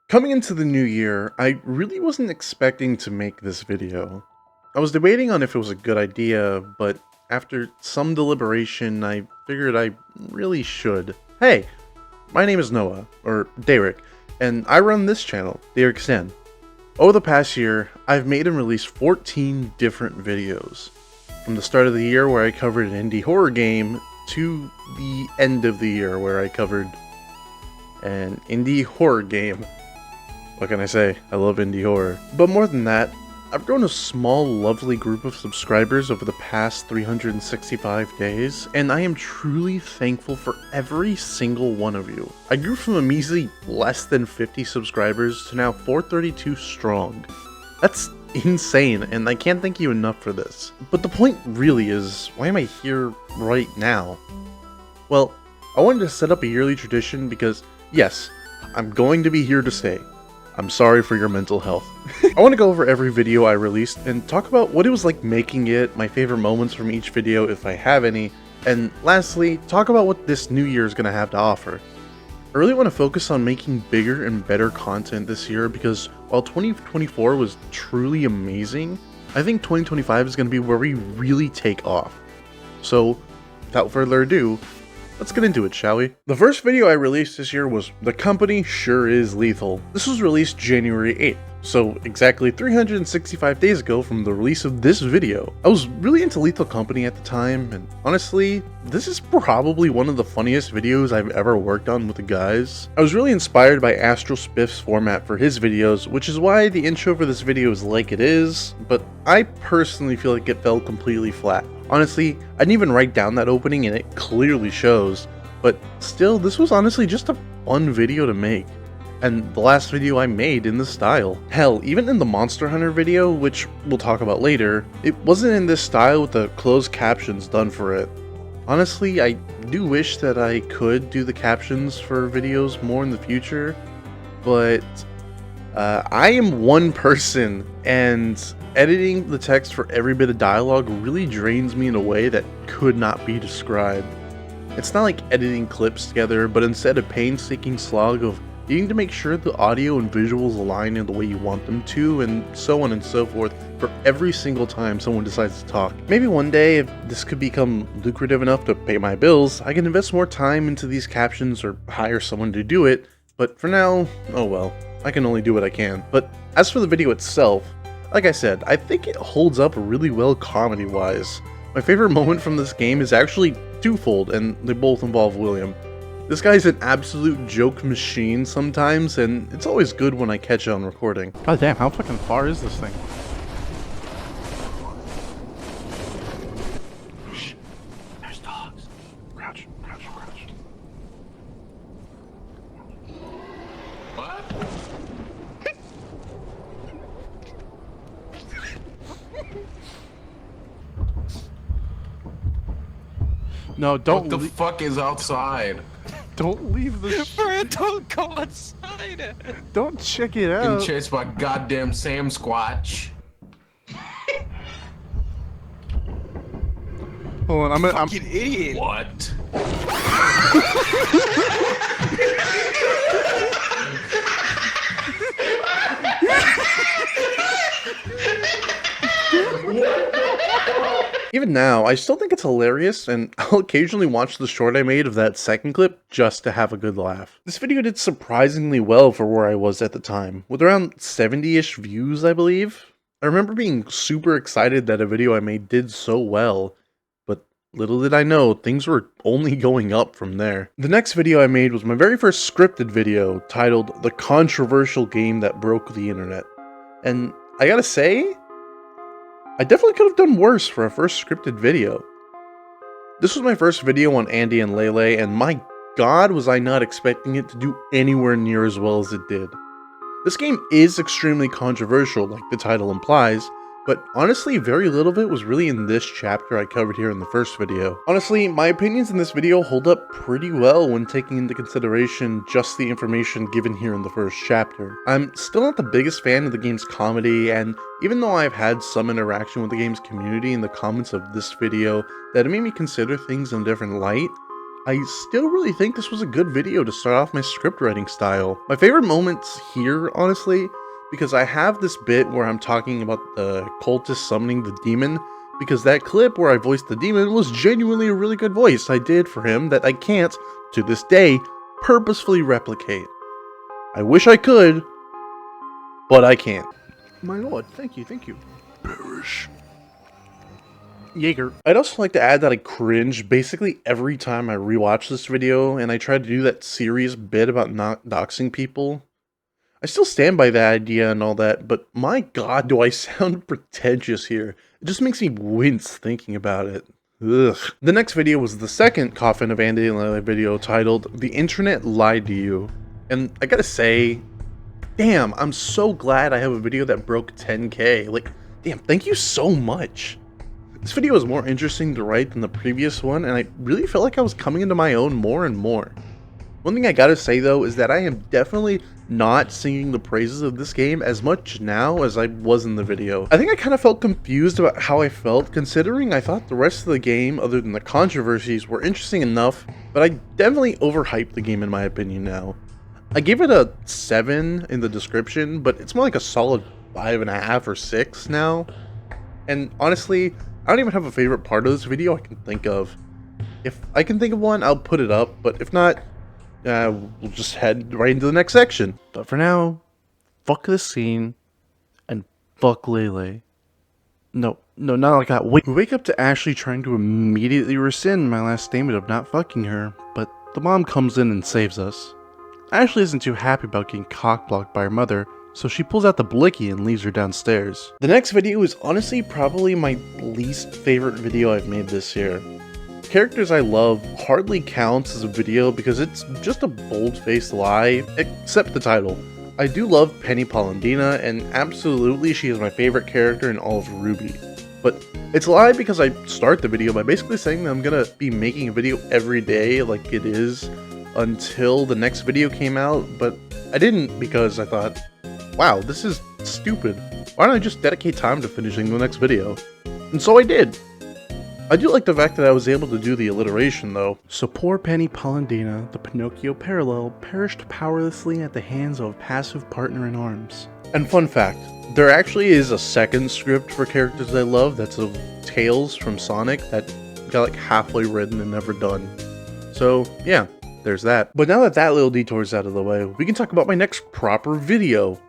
Coming into the new year, I really wasn't expecting to make this video. I was debating on if it was a good idea, but after some deliberation, I figured I really should. Hey, my name is Noah, or Derek, and I run this channel, Derek's Den. Over the past year, I've made and released 14 different videos. From the start of the year where I covered an indie horror game, to the end of the year where I covered an indie horror game. What can I say? I love indie horror. But more than that, I've grown a small, lovely group of subscribers over the past 365 days, and I am truly thankful for every single one of you. I grew from a measly less than 50 subscribers to now 432 strong. That's insane, and I can't thank you enough for this. But the point really is, why am I here right now? Well, I wanted to set up a yearly tradition because, yes, I'm going to be here to stay. I'm sorry for your mental health. I want to go over every video I released and talk about what it was like making it, my favorite moments from each video if I have any, and lastly, talk about what this new year is going to have to offer. I really want to focus on making bigger and better content this year because while 2024 was truly amazing, I think 2025 is going to be where we really take off. So, without further ado, let's get into it, shall we? The first video I released this year was The Company Sure Is Lethal. This was released January 8th, so exactly 365 days ago from the release of this video. I was really into Lethal Company at the time, and honestly, this is probably one of the funniest videos I've ever worked on with the guys. I was really inspired by Astral Spiff's format for his videos, which is why the intro for this video is like it is, but I personally feel like it fell completely flat. Honestly, I didn't even write down that opening and it clearly shows, but still, this was honestly just a fun video to make, and the last video I made in this style. Hell, even in the Monster Hunter video, which we'll talk about later, it wasn't in this style with the closed captions done for it. Honestly, I do wish that I could do the captions for videos more in the future, but I am one person, and editing the text for every bit of dialogue really drains me in a way that could not be described. It's not like editing clips together, but instead a painstaking slog of needing to make sure the audio and visuals align in the way you want them to, and so on and so forth, for every single time someone decides to talk. Maybe one day, if this could become lucrative enough to pay my bills, I can invest more time into these captions or hire someone to do it, but for now, oh well, I can only do what I can. But as for the video itself, like I said, I think it holds up really well comedy-wise. My favorite moment from this game is actually twofold, and they both involve William. This guy's an absolute joke machine sometimes, and it's always good when I catch it on recording. God damn, how fucking far is this thing? Shh. There's dogs. Crouch, crouch, crouch. What? No, don't What the fuck is outside? don't leave the Brad, don't go outside. don't check it Getting out. chased by goddamn Sam Squatch. Hold on, I'm Fucking idiot. What? Even now, I still think it's hilarious, and I'll occasionally watch the short I made of that second clip just to have a good laugh. This video did surprisingly well for where I was at the time, with around 70-ish views, I believe. I remember being super excited that a video I made did so well, but little did I know, things were only going up from there. The next video I made was my very first scripted video, titled The Controversial Game That Broke the Internet. And I gotta say, I definitely could have done worse for a first scripted video. This was my first video on Andy and Lele, and my god was I not expecting it to do anywhere near as well as it did. This game is extremely controversial, like the title implies, but honestly very little of it was really in this chapter I covered here in the first video. Honestly, my opinions in this video hold up pretty well when taking into consideration just the information given here in the first chapter. I'm still not the biggest fan of the game's comedy, and even though I've had some interaction with the game's community in the comments of this video that made me consider things in a different light, I still really think this was a good video to start off my script writing style. My favorite moments here, honestly, because I have this bit where I'm talking about the cultist summoning the demon, because that clip where I voiced the demon was genuinely a really good voice I did for him that I can't, to this day, purposefully replicate. I wish I could, but I can't. My lord, thank you, thank you. Perish. Jaeger. I'd also like to add that I cringe basically every time I rewatch this video, and I try to do that serious bit about not doxing people. I still stand by that idea and all that, but my god, do I sound pretentious here. It just makes me wince thinking about it. Ugh. The next video was the second Coffin of Andy and Lily video titled The Internet Lied to You. And I gotta say, damn, I'm so glad I have a video that broke 10K. Like, damn, thank you so much. This video was more interesting to write than the previous one, and I really felt like I was coming into my own more and more. One thing I gotta say though is that I am definitely not singing the praises of this game as much now as I was in the video. I think I kind of felt confused about how I felt, considering I thought the rest of the game, other than the controversies, were interesting enough, but I definitely overhyped the game in my opinion now. I gave it a 7 in the description, but it's more like a solid 5.5 or 6 now. And honestly, I don't even have a favorite part of this video I can think of. If I can think of one, I'll put it up, but if not, we'll just head right into the next section. But for now, fuck this scene, and fuck Lele. No, not like that. We wake up to Ashley trying to immediately rescind my last statement of not fucking her, but the mom comes in and saves us. Ashley isn't too happy about getting cock-blocked by her mother, so she pulls out the blicky and leaves her downstairs. The next video is honestly probably my least favorite video I've made this year. Characters I Love hardly counts as a video because it's just a bold-faced lie, except the title. I do love Penny Polendina, and absolutely she is my favorite character in all of RWBY. But it's a lie because I start the video by basically saying that I'm gonna be making a video every day like it is until the next video came out, but I didn't because I thought, wow, this is stupid. Why don't I just dedicate time to finishing the next video? And so I did. I do like the fact that I was able to do the alliteration though. So poor Penny Polendina, the Pinocchio parallel, perished powerlessly at the hands of a passive partner in arms. And fun fact, there actually is a second script for Characters I Love that's of Tails from Sonic that got like halfway written and never done. So yeah, there's that. But now that that little detour is out of the way, we can talk about my next proper video.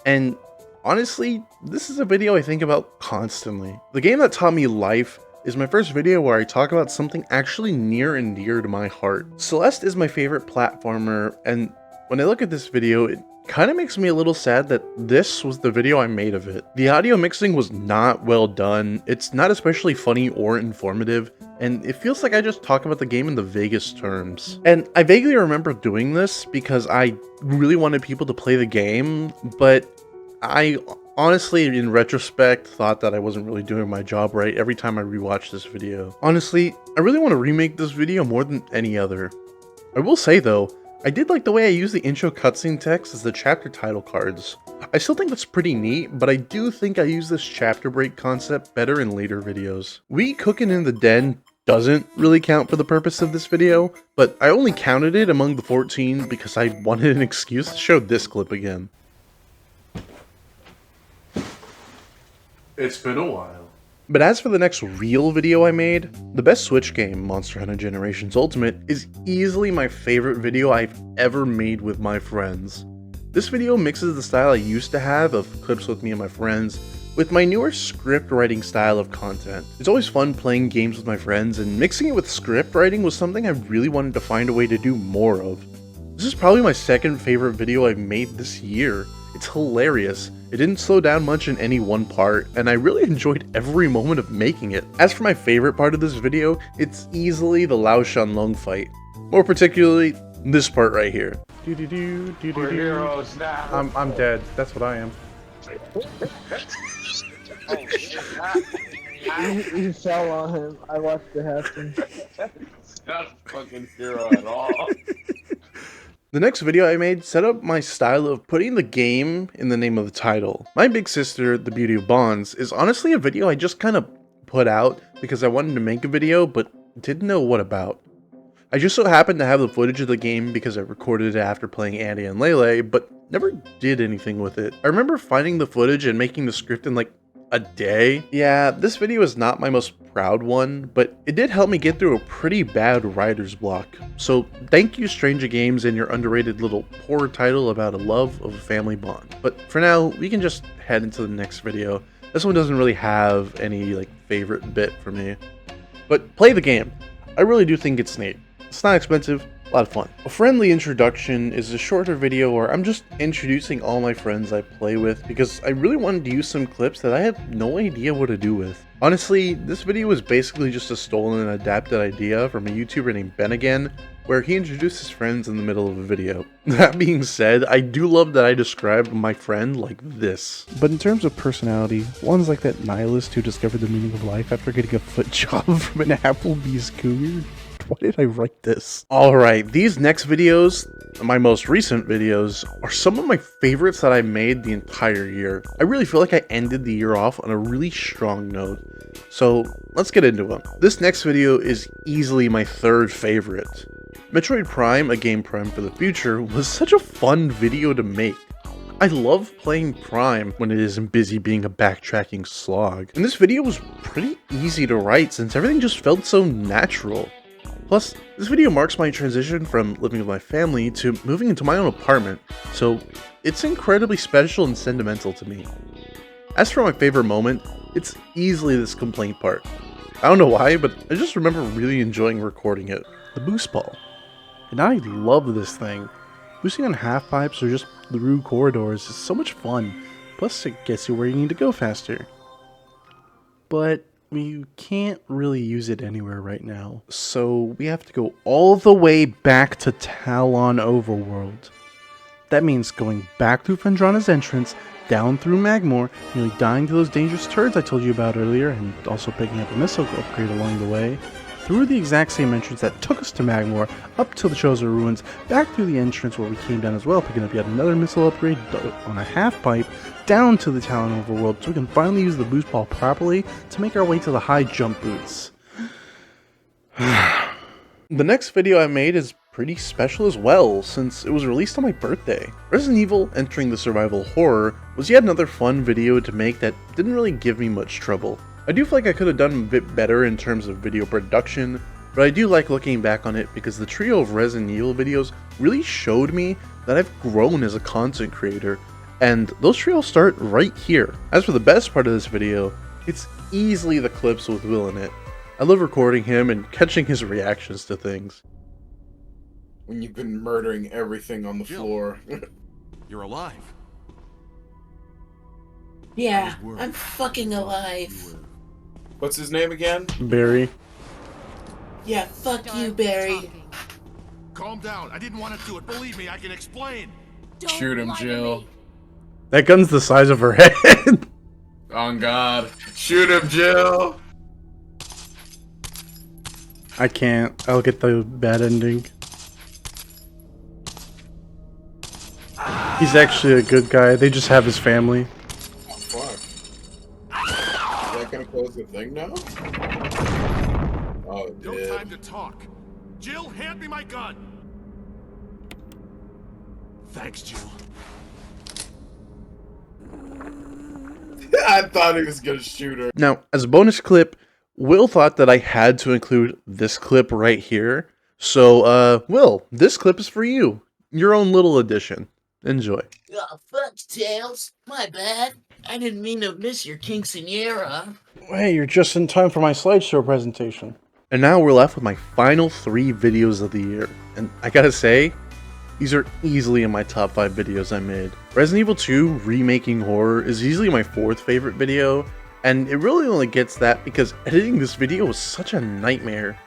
And honestly, this is a video I think about constantly. The game that taught me life is my first video where I talk about something actually near and dear to my heart. Celeste is my favorite platformer, and when I look at this video, it kind of makes me a little sad that this was the video I made of it. The audio mixing was not well done, it's not especially funny or informative, and it feels like I just talk about the game in the vaguest terms. And I vaguely remember doing this because I really wanted people to play the game, but I honestly, in retrospect, thought that I wasn't really doing my job right every time I rewatched this video. Honestly, I really want to remake this video more than any other. I will say though, I did like the way I used the intro cutscene text as the chapter title cards. I still think that's pretty neat, but I do think I use this chapter break concept better in later videos. We cooking in the den doesn't really count for the purpose of this video, but I only counted it among the 14 because I wanted an excuse to show this clip again. It's been a while. But as for the next real video I made, the best Switch game, Monster Hunter Generations Ultimate, is easily my favorite video I've ever made with my friends. This video mixes the style I used to have of clips with me and my friends with my newer script writing style of content. It's always fun playing games with my friends, and mixing it with script writing was something I really wanted to find a way to do more of. This is probably my second favorite video I've made this year. It's hilarious. It didn't slow down much in any one part, and I really enjoyed every moment of making it. As for my favorite part of this video, it's easily the Lao Shanlong fight. More particularly, this part right here. We're heroes now. I'm dead. That's what I am. You fell on him. I watched it happen. Not a fucking hero at all. The next video I made set up my style of putting the game in the name of the title. My big sister, The Beauty of Bonds, is honestly a video I just kind of put out because I wanted to make a video but didn't know what about. I just so happened to have the footage of the game because I recorded it after playing Andy and Lele, but never did anything with it. I remember finding the footage and making the script in like a day. Yeah, this video is not my most proud one, but it did help me get through a pretty bad writer's block. So thank you, Stranger Games, and your underrated little horror title about a love of a family bond. But for now, we can just head into the next video. This one doesn't really have any like favorite bit for me. But play the game. I really do think it's neat. It's not expensive, a lot of fun. A friendly introduction is a shorter video where I'm just introducing all my friends I play with because I really wanted to use some clips that I have no idea what to do with. Honestly, this video was basically just a stolen and adapted idea from a YouTuber named Ben Again, where he introduced his friends in the middle of a video. That being said, I do love that I described my friend like this. But in terms of personality, one's like that nihilist who discovered the meaning of life after getting a foot job from an Applebee's cougar. Why did I write this? Alright, these next videos, my most recent videos, are some of my favorites that I made the entire year. I really feel like I ended the year off on a really strong note. So let's get into them. This next video is easily my third favorite. Metroid Prime, A Game Prime for the Future, was such a fun video to make. I love playing Prime when it isn't busy being a backtracking slog. And this video was pretty easy to write since everything just felt so natural. Plus, this video marks my transition from living with my family to moving into my own apartment, so it's incredibly special and sentimental to me. As for my favorite moment, it's easily this complaint part. I don't know why, but I just remember really enjoying recording it. The boost ball. And I love this thing. Boosting on half pipes or just through corridors is so much fun, plus it gets you where you need to go faster. But we can't really use it anywhere right now, so we have to go all the way back to Talon Overworld. That means going back through Fendrana's entrance, down through Magmore, nearly dying to those dangerous turrets I told you about earlier, and also picking up a missile upgrade along the way, through the exact same entrance that took us to Magmore, up to the Chosen Ruins, back through the entrance where we came down as well, picking up yet another missile upgrade on a half pipe, down to the Talon Overworld so we can finally use the boost ball properly to make our way to the high jump boots. The next video I made is pretty special as well, since it was released on my birthday. Resident Evil Entering the Survival Horror was yet another fun video to make that didn't really give me much trouble. I do feel like I could have done a bit better in terms of video production, but I do like looking back on it because the trio of Resident Evil videos really showed me that I've grown as a content creator, and those trios start right here. As for the best part of this video, it's easily the clips with Will in it. I love recording him and catching his reactions to things. When you've been murdering everything on the floor. You're alive. Yeah, I'm fucking alive. What's his name again? Barry. Yeah, fuck you, Barry. Calm down. I didn't want to do it. Believe me, I can explain. Shoot him, Jill. That gun's the size of her head. On God. Shoot him, Jill. I can't. I'll get the bad ending. He's actually a good guy. They just have his family. Oh, fuck. Is that gonna close the thing now? Oh, it No did. time to talk. Jill, hand me my gun. Thanks, Jill. I thought he was gonna shoot her. Now, as a bonus clip, Will thought that I had to include this clip right here. So, Will, this clip is for you. Your own little addition. Enjoy. Oh, fuck, Tails. My bad. I didn't mean to miss your quinceanera. Hey, you're just in time for my slideshow presentation. And now we're left with my final 3 videos of the year. And I gotta say, these are easily in my top 5 videos I made. Resident Evil 2 Remaking Horror is easily my 4th favorite video, and it really only gets that because editing this video was such a nightmare.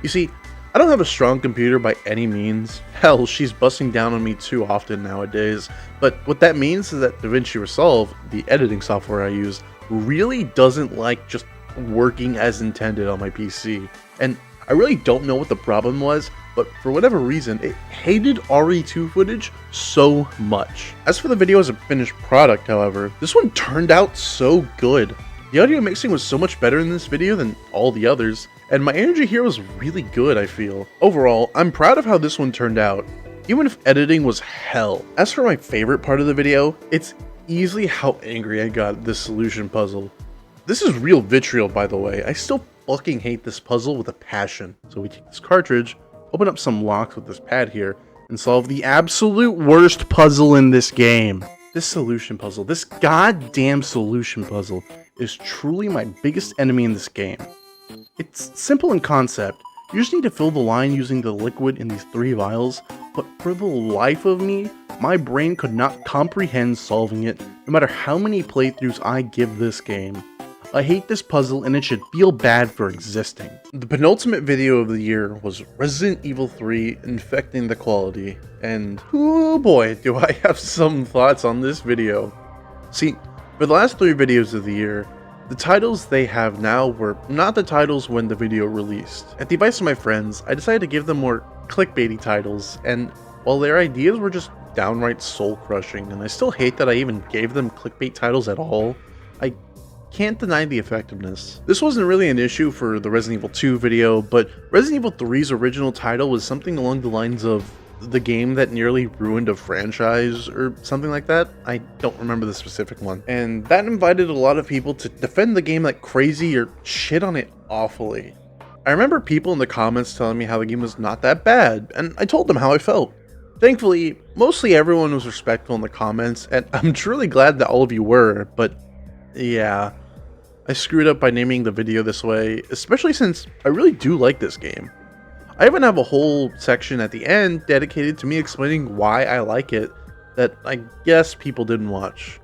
You see, I don't have a strong computer by any means. Hell, she's busting down on me too often nowadays. But what that means is that DaVinci Resolve, the editing software I use, really doesn't like just working as intended on my PC. And I really don't know what the problem was, but for whatever reason, it hated RE2 footage so much. As for the video as a finished product, however, this one turned out so good. The audio mixing was so much better in this video than all the others, and my energy here was really good, I feel. Overall, I'm proud of how this one turned out, even if editing was hell. As for my favorite part of the video, it's easily how angry I got at this solution puzzle. This is real vitriol, by the way. I still fucking hate this puzzle with a passion. So we take this cartridge, open up some locks with this pad here, and solve the absolute worst puzzle in this game. This solution puzzle, this goddamn solution puzzle, is truly my biggest enemy in this game. It's simple in concept. You just need to fill the line using the liquid in these 3 vials, but for the life of me, my brain could not comprehend solving it, no matter how many playthroughs I give this game. I hate this puzzle and it should feel bad for existing. The penultimate video of the year was Resident Evil 3 Infecting the Quality, and oh boy, do I have some thoughts on this video. See, for the last 3 videos of the year, the titles they have now were not the titles when the video released. At the advice of my friends, I decided to give them more clickbaity titles, and while their ideas were just downright soul-crushing, and I still hate that I even gave them clickbait titles at all, I can't deny the effectiveness. This wasn't really an issue for the Resident Evil 2 video, but Resident Evil 3's original title was something along the lines of the game that nearly ruined a franchise or something like that. I don't remember the specific one. And that invited a lot of people to defend the game like crazy or shit on it awfully. I remember people in the comments telling me how the game was not that bad, and I told them how I felt. Thankfully, mostly everyone was respectful in the comments, and I'm truly glad that all of you were, but yeah, I screwed up by naming the video this way, especially since I really do like this game. I even have a whole section at the end dedicated to me explaining why I like it that I guess people didn't watch.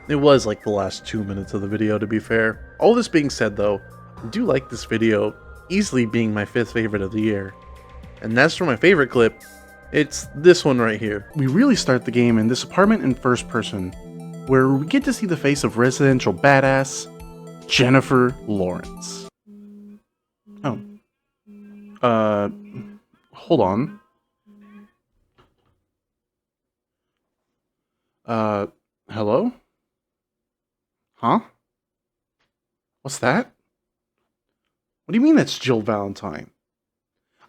It was like the last 2 minutes of the video, to be fair. All this being said though, I do like this video, easily being my 5th favorite of the year. And as for my favorite clip, it's this one right here. We really start the game in this apartment in first person, where we get to see the face of residential badass, Jennifer Lawrence. Oh. Hold on. Hello? Huh? What's that? What do you mean that's Jill Valentine?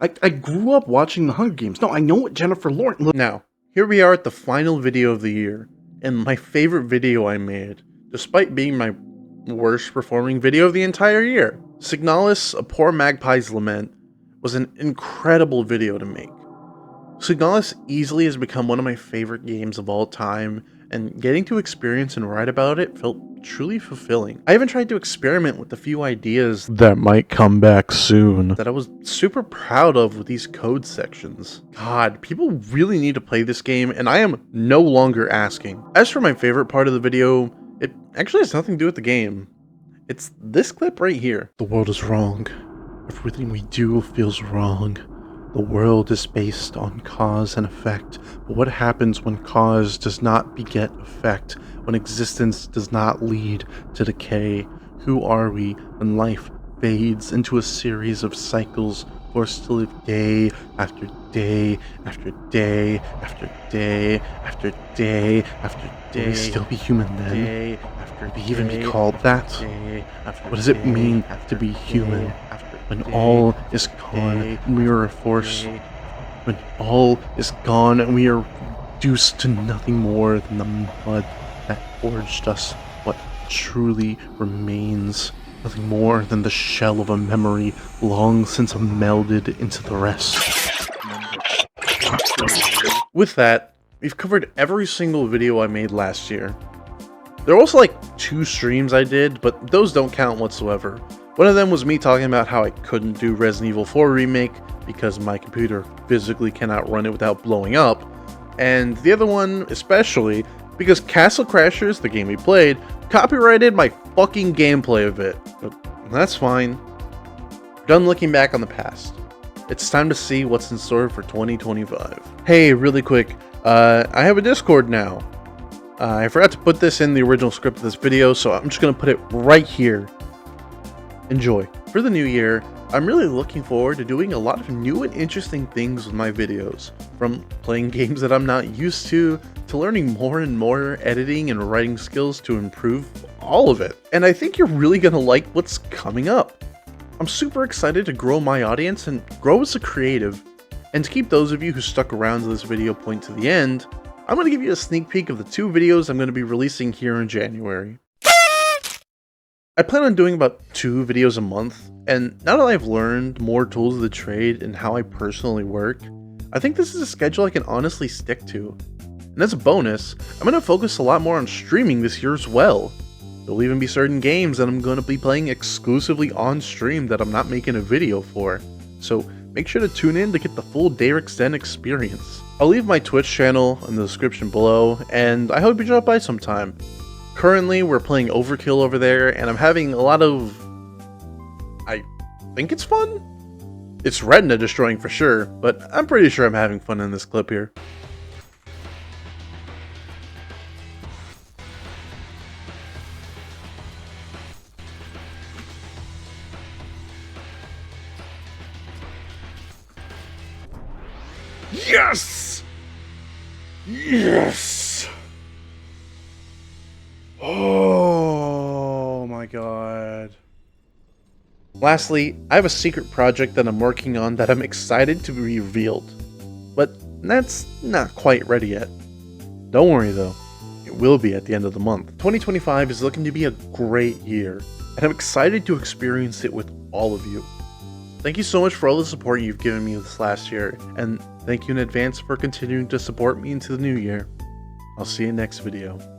I grew up watching the Hunger Games. No, I know what Jennifer Lawrence looks. Now, here we are at the final video of the year, and my favorite video I made, despite being my worst performing video of the entire year. Signalis, A Poor Magpie's Lament, was an incredible video to make. Signalis easily has become one of my favorite games of all time, and getting to experience and write about it felt truly fulfilling. I even tried to experiment with a few ideas that might come back soon that I was super proud of with these code sections. God, people really need to play this game, and I am no longer asking. As for my favorite part of the video, it actually has nothing to do with the game. It's this clip right here. The world is wrong. Everything we do feels wrong. The world is based on cause and effect, but what happens when cause does not beget effect, when existence does not lead to decay? Who are we when life fades into a series of cycles, forced to live day after day after day after day after day after day? Will we still be human then? Will we even be called that? What does it mean to be human? When all is gone and we are a force, when all is gone and we are reduced to nothing more than the mud that forged us, what truly remains, nothing more than the shell of a memory long since melded into the rest. With that, we've covered every single video I made last year. There are also like 2 streams I did, but those don't count whatsoever. One of them was me talking about how I couldn't do Resident Evil 4 Remake because my computer physically cannot run it without blowing up, and the other one especially because Castle Crashers, the game we played, copyrighted my fucking gameplay of it. But that's fine. Done looking back on the past. It's time to see what's in store for 2025. Hey, really quick, I have a Discord now. I forgot to put this in the original script of this video, so I'm just going to put it right here. Enjoy. For the new year, I'm really looking forward to doing a lot of new and interesting things with my videos, from playing games that I'm not used to learning more and more editing and writing skills to improve all of it. And I think you're really gonna like what's coming up. I'm super excited to grow my audience and grow as a creative. And to keep those of you who stuck around to this video point to the end, I'm going to give you a sneak peek of the 2 videos I'm going to be releasing here in January. I plan on doing about 2 videos a month, and now that I've learned more tools of the trade and how I personally work, I think this is a schedule I can honestly stick to. And as a bonus, I'm going to focus a lot more on streaming this year as well. There'll even be certain games that I'm going to be playing exclusively on stream that I'm not making a video for, so make sure to tune in to get the full Derek's Den experience. I'll leave my Twitch channel in the description below, and I hope you drop by sometime. Currently, we're playing Overkill over there, and I'm having a lot of... I think it's fun? It's retina destroying for sure, but I'm pretty sure I'm having fun in this clip here. Yes! Yes! Oh my god. Lastly, I have a secret project that I'm working on that I'm excited to be revealed. But that's not quite ready yet. Don't worry though, it will be at the end of the month. 2025 is looking to be a great year, and I'm excited to experience it with all of you. Thank you so much for all the support you've given me this last year, and thank you in advance for continuing to support me into the new year. I'll see you next video.